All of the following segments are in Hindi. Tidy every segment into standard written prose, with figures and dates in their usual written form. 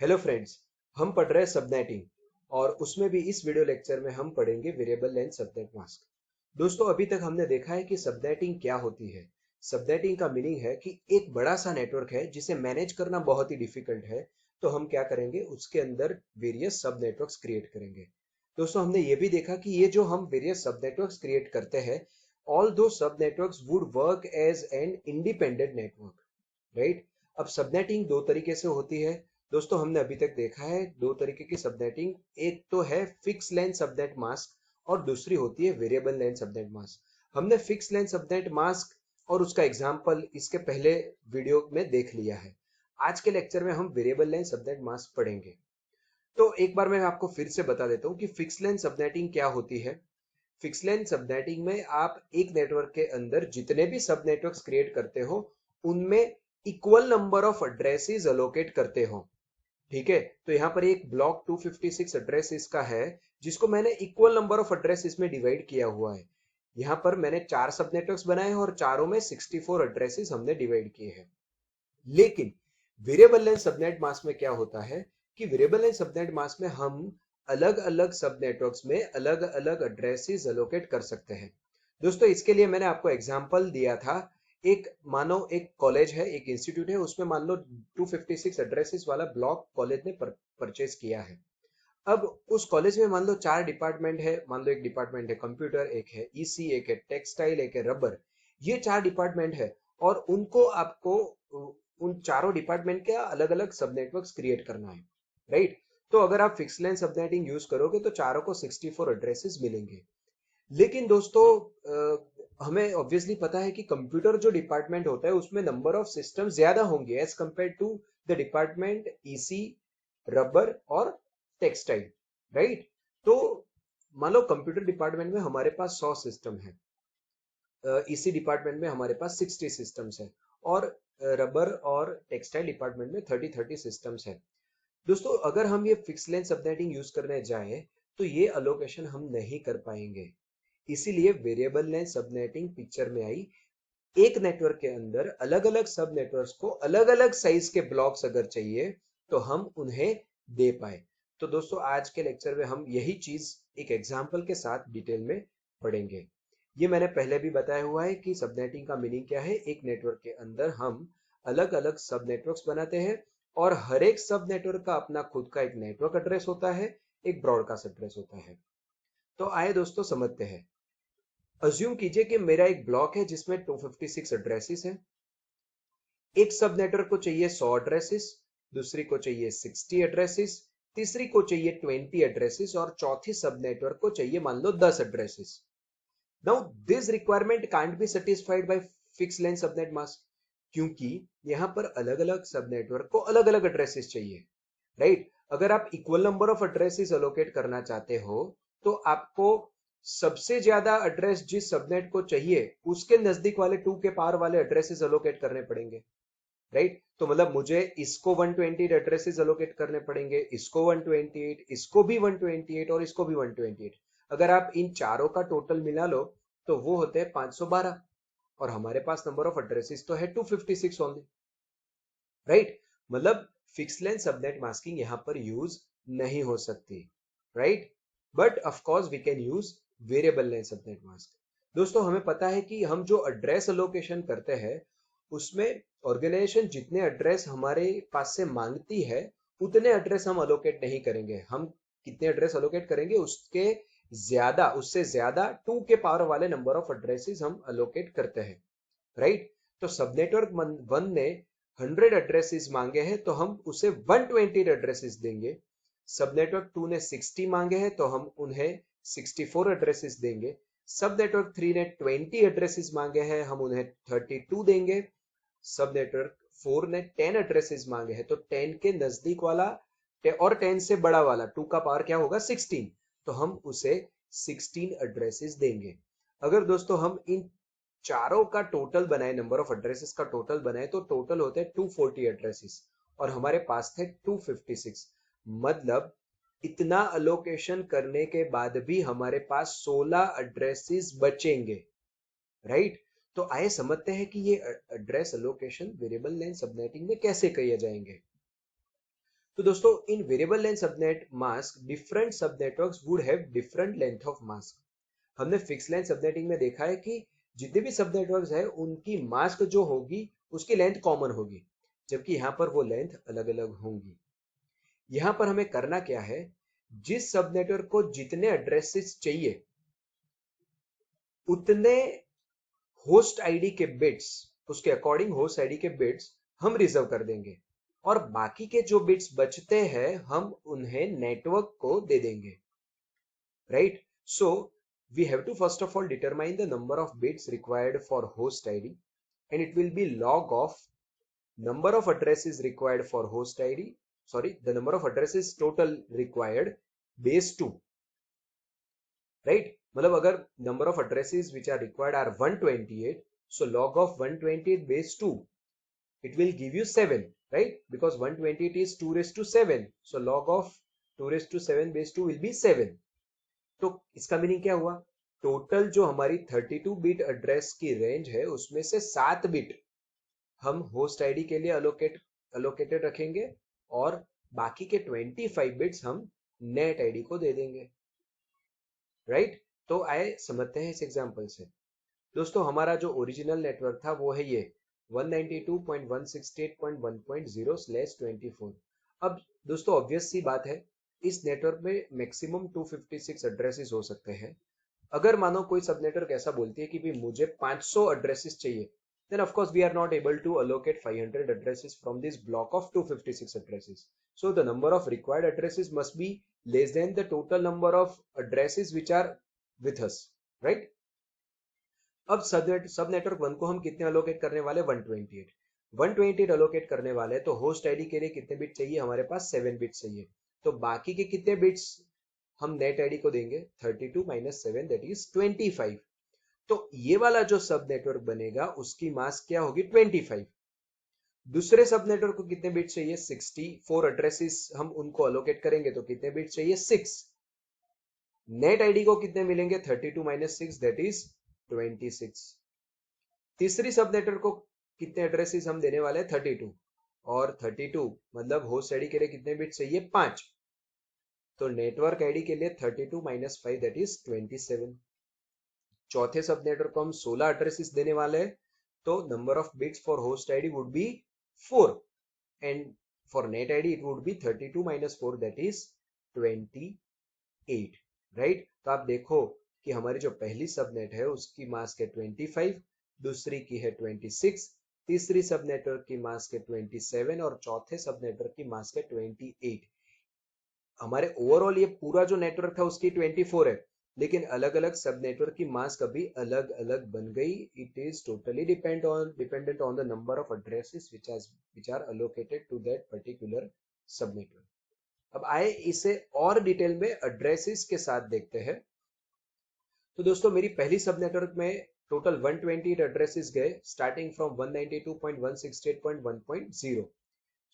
हेलो फ्रेंड्स, हम पढ़ रहे हैं सबनेटिंग और उसमें भी इस वीडियो लेक्चर में हम पढ़ेंगे वेरिएबल लेंथ सबनेट मास्क। दोस्तों, अभी तक हमने देखा है कि सबनेटिंग क्या होती है। सबनेटिंग का मीनिंग है कि एक बड़ा सा नेटवर्क है जिसे मैनेज करना बहुत ही डिफिकल्ट है, तो हम क्या करेंगे, उसके अंदर वेरियस सब नेटवर्क्स क्रिएट करेंगे। दोस्तों, हमने ये भी देखा कि ये जो हम वेरियस सब नेटवर्क्स क्रिएट करते हैं, ऑल दो सब networks would work as an independent network, right. अब सबनेटिंग दो तरीके से होती है। दोस्तों, हमने अभी तक देखा है दो तरीके की सबनेटिंग। एक तो है फिक्स लेंथ सबनेट मास्क और दूसरी होती है वेरिएबल लेंथ सबनेट मास्क। हमने फिक्स लेंथ सबनेट मास्क और उसका एग्जांपल इसके पहले वीडियो में देख लिया है। आज के लेक्चर में हम वेरिएबल लेंथ सबनेट मास्क पढ़ेंगे। तो एक बार मैं आपको फिर से बता देता हूँ कि फिक्स लेंथ सबनेटिंग क्या होती है। फिक्स लेंथ सबनेटिंग में आप एक नेटवर्क के अंदर जितने भी सब नेटवर्क्स क्रिएट करते हो, उनमें equal number of addresses allocate करते हो। ठीक है, तो यहाँ पर एक ब्लॉक 256 एड्रेस इसका है, जिसको मैंने इक्वल नंबर ऑफ एड्रेस इसमें डिवाइड किया हुआ है। यहाँ पर मैंने चार सब नेटवर्क्स बनाए हैं और चारों में 64 एड्रेसेस हमने डिवाइड किए हैं। लेकिन वेरिएबल लेंथ सबनेट मास्क में क्या होता है कि वेरिएबल लेंथ सबनेट मास्क में हम अलग अलग सब नेटवर्क्स में अलग अलग एड्रेसेस एलोकेट कर सकते हैं। दोस्तों, इसके लिए मैंने आपको एग्जांपल दिया था। एक मानो एक कॉलेज है, एक इंस्टीट्यूट है, उसमें मान लो 256 एड्रेसेस वाला ब्लॉक कॉलेज ने परचेज किया है। अब उस कॉलेज में मान लो चार डिपार्टमेंट है। मान लो एक डिपार्टमेंट है कंप्यूटर, एक है ईसी, एक है टेक्सटाइल, एक है रबर। ये चार डिपार्टमेंट है और उनको आपको उन चारों डिपार्टमेंट के अलग अलग सब नेटवर्क्स क्रिएट करना है, राइट। तो अगर आप फिक्स लेंथ सबनेटिंग यूज करोगे तो चारों को 64 एड्रेसेस मिलेंगे। लेकिन दोस्तों, हमें ऑब्वियसली पता है कि कंप्यूटर जो डिपार्टमेंट होता है उसमें नंबर ऑफ सिस्टम ज्यादा होंगे as compare to the department EC, rubber और टेक्सटाइल, राइट। तो मान लो कंप्यूटर डिपार्टमेंट में हमारे पास 100 सिस्टम है, इसी डिपार्टमेंट में हमारे पास 60 सिस्टम्स है और रबर और टेक्सटाइल डिपार्टमेंट में 30 सिस्टम्स है। दोस्तों, अगर हम ये फिक्स लेंथ सबनेटिंग यूज करने जाएं तो ये अलोकेशन हम नहीं कर पाएंगे। इसीलिए वेरिएबल लेंथ सबनेटिंग पिक्चर में आई। एक नेटवर्क के अंदर अलग अलग सब नेटवर्क्स को अलग अलग साइज के ब्लॉक्स अगर चाहिए तो हम उन्हें दे पाए। तो दोस्तों, आज के लेक्चर में हम यही चीज एक एग्जांपल के साथ डिटेल में पढ़ेंगे। ये मैंने पहले भी बताया हुआ है कि सबनेटिंग का मीनिंग क्या है। एक नेटवर्क के अंदर हम अलग अलग सब नेटवर्क्स बनाते हैं और हर एक सब नेटवर्क का अपना खुद का एक नेटवर्क एड्रेस होता है, एक ब्रॉडकास्ट एड्रेस होता है। तो आए दोस्तों, समझते हैं। अज्यूम कीजिए कि मेरा एक ब्लॉक है जिसमें 256 एड्रेसेस हैं। एक सब नेटवर्क को चाहिए 100 एड्रेसेस, दूसरी को चाहिए 60 एड्रेसेस, तीसरी को चाहिए 20 एड्रेसेस और चौथी सब नेटवर्क को चाहिए मान लो 10 addresses. Now this requirement can't be satisfied by fix length subnet mask, क्योंकि यहां पर अलग अलग सब नेटवर्क को अलग अलग एड्रेसेस चाहिए, राइट। अगर आप equal number of addresses allocate करना चाहते हो तो आपको सबसे ज्यादा एड्रेस जिस सबनेट को चाहिए उसके नजदीक वाले 2 के पार वाले एड्रेसेस अलोकेट करने पड़ेंगे, राइट। तो मतलब मुझे इसको 128 एड्रेसेस अलोकेट करने पड़ेंगे, इसको 128, इसको भी 128 और इसको भी 128। अगर आप इन चारों का टोटल मिला लो तो वो होते हैं 512 और हमारे पास नंबर ऑफ एड्रेसेस तो है 256 ओनली, राइट। मतलब फिक्स लेंथ सबनेट मास्किंग यहां पर यूज नहीं हो सकती, right. But of course we can use variable length subnet mask. दोस्तों, हमें पता है कि हम जो एड्रेस अलोकेशन करते हैं उसमें ऑर्गेनाइजेशन जितने एड्रेस हमारे पास से मांगती है उतने एड्रेस हम अलोकेट नहीं करेंगे। हम कितने एड्रेस अलोकेट करेंगे उसके ज्यादा, उससे ज्यादा 2 के पावर वाले नंबर ऑफ एड्रेसेस हम अलोकेट करते हैं, राइट। तो सब नेटवर्क 1 ने 100 एड्रेसेस मांगे हैं तो हम उसे 120 एड्रेसेस देंगे। सब नेटवर्क 2 ने 60 मांगे हैं तो हम उन्हें 64 एड्रेसेस देंगे। सब नेटवर्क 3 ने 20 एड्रेसेस मांगे हैं, हम उन्हें 32 देंगे। सब नेटवर्क 4 ने 10 एड्रेसेस मांगे हैं तो 10 के नजदीक वाला और 10 से बड़ा वाला 2 का पावर क्या होगा 16, तो हम उसे 16 एड्रेसेस देंगे। अगर दोस्तों हम इन चारों का टोटल बनाए, नंबर ऑफ एड्रेसेस का टोटल बनाए तो टोटल होते हैं 240 एड्रेसेस और हमारे पास थे 256। मतलब इतना अलोकेशन करने के बाद भी हमारे पास 16 एड्रेसेस बचेंगे, राइट। तो आइए समझते हैं कि ये address allocation variable length subnetting में कैसे किए जाएंगे। तो दोस्तों इन variable length subnet mask different sub networks would have different length of mask. हमने फिक्स लेंथ सबनेटिंग में देखा है कि जितने भी सब नेटवर्क्स है उनकी मास्क जो होगी उसकी लेंथ कॉमन होगी, जबकि यहाँ पर वो लेंथ अलग अलग होंगी। यहाँ पर हमें करना क्या है, जिस सब नेटवर्क को जितने एड्रेसेस चाहिए उतने होस्ट आईडी के बिट्स, उसके अकॉर्डिंग होस्ट आईडी के बिट्स हम रिजर्व कर देंगे और बाकी के जो बिट्स बचते हैं हम उन्हें नेटवर्क को दे देंगे, right? So we have to first of all determine the number of bits required for host ID, and it will be log of number of addresses required for host ID, sorry, the number of addresses total required base 2, right? मतलब अगर number of addresses which are required are 128, so log of 128 base 2, it will give you 7, right? Because 128 is 2 raised to 7, so log of 2 raised to 7 base 2 will be 7. तो इसका मीनिंग क्या हुआ, टोटल जो हमारी 32 बिट एड्रेस की रेंज है उसमें से 7 बिट हम होस्ट आईडी के लिए अलोकेटेड रखेंगे और बाकी के 25 बिट्स हम नेट आईडी को दे देंगे, राइट? तो आए समझते हैं इस एग्जांपल से। दोस्तों हमारा जो ओरिजिनल नेटवर्क था वो है ये 192.168.1.0/24। अब दोस्तों ऑब्वियस सी बात है, इस नेटवर्क में मैक्सिमम 256 एड्रेसेस हो सकते हैं। अगर मानो कोई सब नेटवर्क ऐसा बोलती है कि भी मुझे 500 एड्रेसेस चाहिए, then of course we are not able to allocate 500 addresses from this block of 256 addresses. So the number of required addresses must be less than the total number of addresses which are with us, right? अब सब नेटवर्क 1 को हम कितने अलोकेट करने वाले, 128 अलोकेट करने वाले, तो होस्ट आईडी के लिए कितने बिट चाहिए, हमारे पास 7 बिट चाहिए। तो बाकी के कितने बिट्स हम नेट आईडी को देंगे, 32 माइनस 7 दैट इज 25। तो ये वाला जो सब नेटवर्क बनेगा उसकी मास्क क्या होगी, 25। दूसरे सब नेटवर्क को कितने बिट चाहिए, 64 एड्रेसेस हम उनको अलोकेट करेंगे तो कितने बिट चाहिए, 6। नेट आईडी को कितने मिलेंगे, 32 माइनस 6 दैट इज 26। तीसरी सब नेटवर्क को कितने एड्रेसेस हम देने वाले हैं, 32, और 32 मतलब होस्ट आईडी के लिए कितने बिट चाहिए, 5। तो नेटवर्क आईडी के लिए 32 माइनस 5 दैट इज 27। चौथे सब नेटवर्क को हम 16 एड्रेसेस देने वाले हैं, तो number of bits for host ID would be 4 and for net ID it would be 32 minus 4 that is 28, right? तो आप देखो कि हमारी जो पहली सबनेट है उसकी मास्क है 25, दूसरी की है 26, तीसरी सब नेटवर्क की मास्क है 27 और चौथे सब नेटवर्क की मास्क है 28। हमारे ओवरऑल ये पूरा जो नेटवर्क था उसकी 24 है, लेकिन अलग अलग सब नेटवर्क की मास्क अभी अलग अलग बन गई। It is totally dependent on the number of addresses which are allocated to that particular सब नेटवर्क। अब आए इसे और डिटेल में एड्रेसेस के साथ देखते हैं। तो दोस्तों मेरी पहली सब नेटवर्क में टोटल 128 एड्रेसेस गए स्टार्टिंग फ्रॉम 192.168.1.0।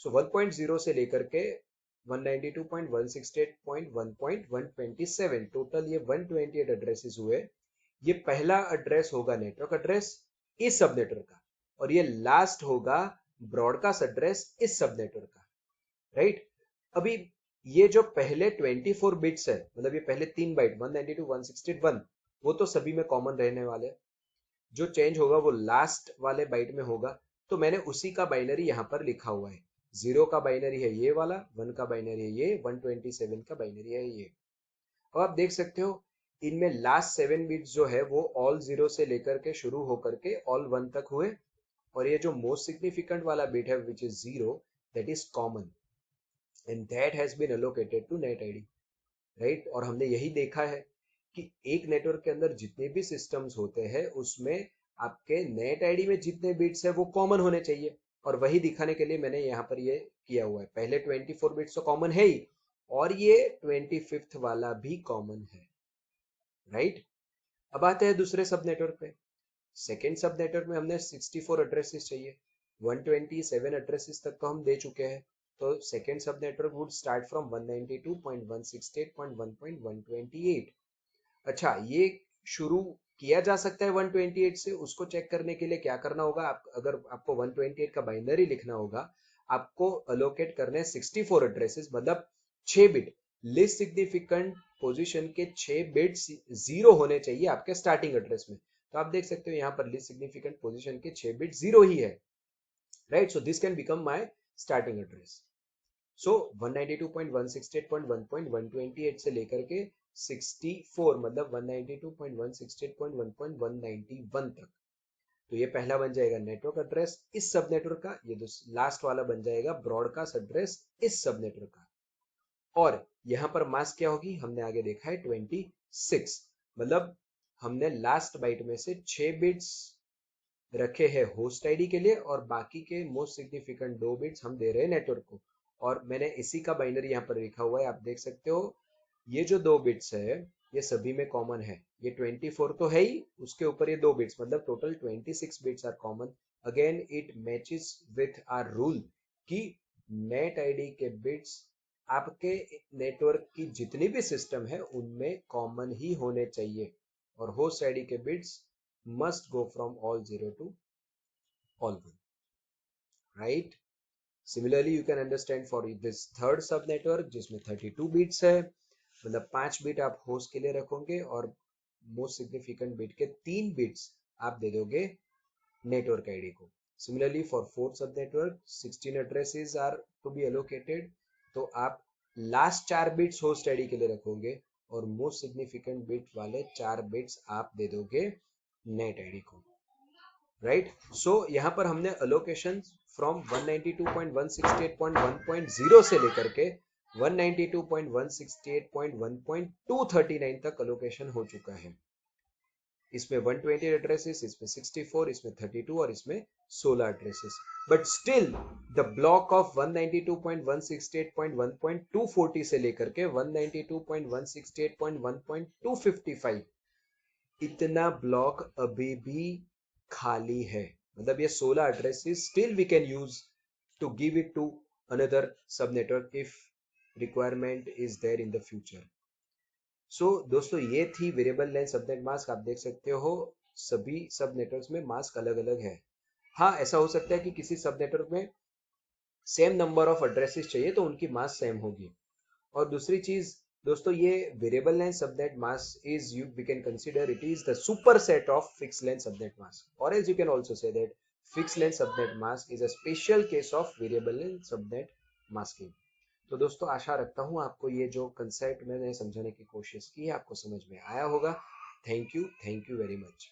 सो 1.0 से लेकर के 192.168.1.127 टोटल ये 128 एड्रेसेस हुए। ये पहला एड्रेस होगा नेटवर्क एड्रेस इस सब नेटवर्क का, और ये लास्ट होगा ब्रॉडकास्ट एड्रेस इस सब नेटवर्क का, राइट? अभी ये जो पहले 24 बिट्स है, मतलब ये पहले 3 बाइट 192.168.1 वो तो सभी में कॉमन रहने वाले। जो चेंज होगा वो लास्ट वाले बाइट में होगा, तो मैंने उसी का बाइनरी यहाँ पर लिखा हुआ है। 0 का बाइनरी है ये वाला, 1 का बाइनरी है ये, 127 का बाइनरी है ये। अब आप देख सकते हो इनमें लास्ट 7 बिट्स जो है वो ऑल 0 से लेकर के शुरू होकर के ऑल 1 तक हुए, और ये जो मोस्ट सिग्निफिकेंट वाला बिट है which is 0 that is common and that has been allocated to net ID, right? और हमने यही देखा है कि एक नेटवर्क के अंदर जितने भी सिस्टम्स होते हैं उसमें आपके नेट आईडी में जितने बिट्स है वो कॉमन होने चाहिए, और वही दिखाने के लिए मैंने यहाँ पर ये किया हुआ है। पहले 24 बिट्स तो कॉमन है ही, और ये 25th वाला भी कॉमन है, राइट? अब आते हैं दूसरे सब नेटवर्क पे। सेकेंड सब नेटवर्क में हमने 64 एड्रेसेस चाहिए, 127 एड्रेसेस तक तो हम दे चुके हैं। तो सेकेंड सब नेटवर्क वुड स्टार्ट फ्रॉम 192.168.1.128। अच्छा, ये शुरू किया जा सकता है 128 से। उसको चेक करने के लिए क्या करना होगा, अगर आपको 128 का बाइनरी लिखना होगा, आपको अलोकेट करने 64 एड्रेसेस, मतलब 6 बिट। लिस्ट सिग्निफिकेंट पोजीशन के 6 बिट्स जीरो होने चाहिए आपके स्टार्टिंग एड्रेस में। तो आप देख सकते हो यहाँ पर लिस्ट सिग्निफिकेंट पोजीशन के 6 बिट जीरो ही है, right. So this can become my starting address. So 192.168.1.128 से लेकर के 64, मतलब 192.168.1.191 तक। तो ये पहला बन जाएगा नेटवर्क एड्रेस इस सब नेटवर्क का, ये लास्ट वाला बन जाएगा ब्रॉडकास्ट एड्रेस इस सब नेटवर्क का। और यहाँ पर मास्क क्या होगी, हमने आगे देखा है 26, मतलब हमने लास्ट बाइट में से 6 बिट्स रखे हैं होस्ट आईडी के लिए और बाकी के मोस्ट सिग्निफिकेंट 2 बिट्स हम दे रहे हैं नेटवर्क को। और मैंने इसी का बाइनरी यहाँ पर लिखा हुआ है, आप देख सकते हो। ये जो 2 बिट्स है ये सभी में कॉमन है, ये 24 तो है ही, उसके ऊपर ये 2 बिट्स, मतलब total 26 bits are common. Again it matches with our rule कि नेट आईडी के बिट्स आपके नेटवर्क की जितनी भी सिस्टम है उनमें कॉमन ही होने चाहिए, और होस्ट आईडी के bits must go from all 0 to all 1, right? Similarly you can understand for this third sub network जिसमें 32 बिट्स है, मतलब 5 बिट आप होस्ट के लिए रखोगे और मोस्ट सिग्निफिकेंट बिट के 3 बिट्स आप दे दोगे नेटवर्क आईडी को। Similarly for fourth sub network 16 addresses are to be allocated, तो आप लास्ट 4 बिट्स होस्ट आईडी के लिए रखोगे और मोस्ट सिग्निफिकेंट बिट वाले 4 बिट्स आप दे दोगे नेट आईडी को, राइट। सो यहाँ पर हमने अलोकेशन फ्रॉम 192.168.1.0 से लेकर के 192.168.1.239 तक अलोकेशन हो चुका है। इसमें 120 एड्रेसेस, इसमें 64, इसमें 32 और इसमें 16 addresses. But still the block of 192.168.1.240 से लेकर के 192.168.1.255 इतना ब्लॉक अभी भी खाली है, मतलब ये 16 addresses still we can use to give it to another sub network if requirement is there in the future. So दोस्तों ये थी वेरिएबल लेंथ सबनेट मास्क। आप देख सकते हो सभी सब नेटवर्क्स में मास्क अलग अलग है। हाँ, ऐसा हो सकता है कि किसी सब नेटवर्क में सेम नंबर ऑफ एड्रेसेस चाहिए तो उनकी मास्क सेम होगी। और दूसरी चीज दोस्तों, ये variable length subnet mask is we can consider it is the super set of fix length subnet mask, और else you can also say that fix length subnet mask is a special case of variable length subnet masking. तो दोस्तों आशा रखता हूँ आपको ये जो कंसेप्ट मैंने समझाने की कोशिश की है आपको समझ में आया होगा। Thank you very much.